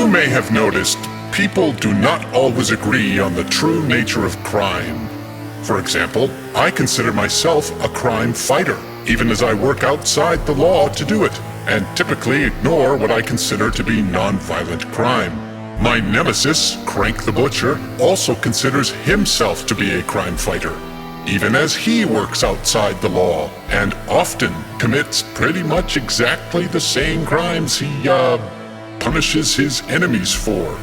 You may have noticed people do not always agree on the true nature of crime. For example, I consider myself a crime fighter, even as I work outside the law to do it, and typically ignore what I consider to be non-violent crime. My nemesis, Crank the Butcher, also considers himself to be a crime fighter, even as he works outside the law, and often commits pretty much exactly the same crimes he, punishes his enemies for.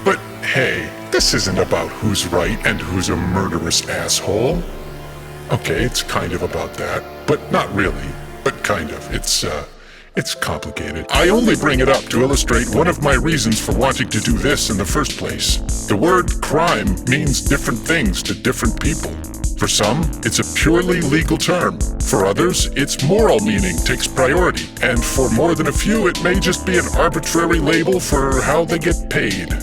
But hey, this isn't about who's right and who's a murderous asshole. Okay, it's kind of about that, but not really, but kind of. It's complicated. I only bring it up to illustrate one of my reasons for wanting to do this in the first place. The word crime means different things to different people. For some, it's a purely legal term. For others, its moral meaning takes priority. And for more than a few, it may just be an arbitrary label for how they get paid.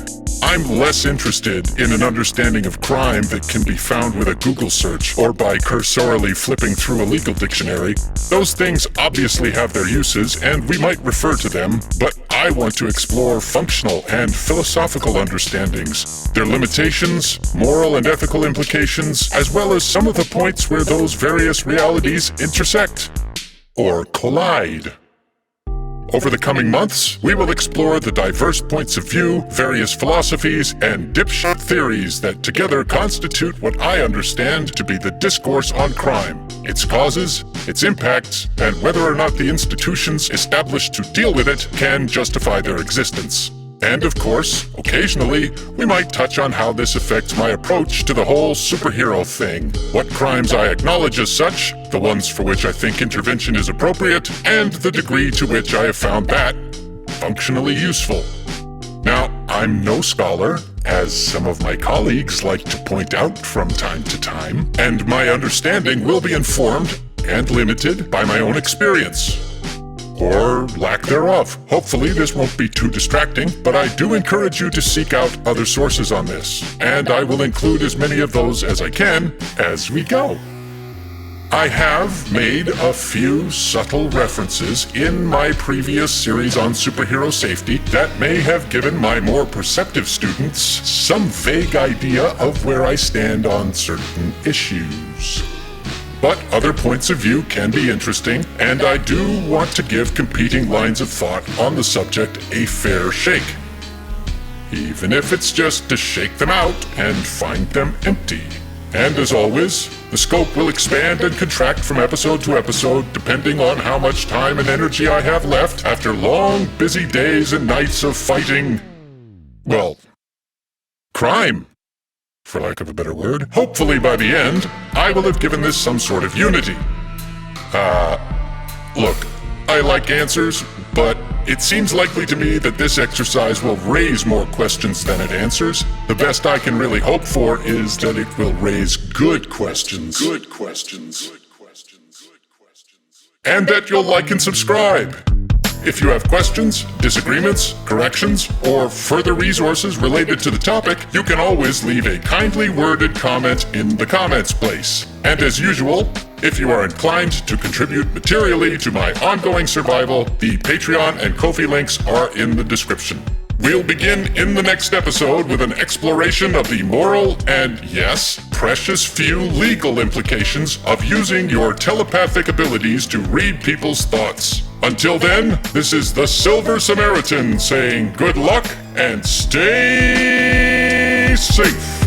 I'm less interested in an understanding of crime that can be found with a Google search or by cursorily flipping through a legal dictionary. Those things obviously have their uses, and we might refer to them, but I want to explore functional and philosophical understandings, their limitations, moral and ethical implications, as well as some of the points where those various realities intersect or collide. Over the coming months, we will explore the diverse points of view, various philosophies, and dipshit theories that together constitute what I understand to be the discourse on crime, its causes, its impacts, and whether or not the institutions established to deal with it can justify their existence. And of course, occasionally, we might touch on how this affects my approach to the whole superhero thing, what crimes I acknowledge as such, the ones for which I think intervention is appropriate, and the degree to which I have found that functionally useful. Now, I'm no scholar, as some of my colleagues like to point out from time to time, and my understanding will be informed and limited by my own experience. Or lack thereof. Hopefully this won't be too distracting, but I do encourage you to seek out other sources on this, and I will include as many of those as I can as we go. I have made a few subtle references in my previous series on superhero safety that may have given my more perceptive students some vague idea of where I stand on certain issues. But other points of view can be interesting, and I do want to give competing lines of thought on the subject a fair shake. Even if it's just to shake them out and find them empty. And as always, the scope will expand and contract from episode to episode depending on how much time and energy I have left after long, busy days and nights of fighting, well, crime, for lack of a better word. Hopefully by the end, I will have given this some sort of unity. Look, I like answers, but it seems likely to me that this exercise will raise more questions than it answers. The best I can really hope for is that it will raise good questions. Good questions. And that you'll like and subscribe. If you have questions, disagreements, corrections, or further resources related to the topic, you can always leave a kindly worded comment in the comments place. And as usual, if you are inclined to contribute materially to my ongoing survival, the Patreon and Ko-fi links are in the description. We'll begin in the next episode with an exploration of the moral and, yes, precious few legal implications of using your telepathic abilities to read people's thoughts. Until then, this is the Silver Samaritan saying good luck and stay safe.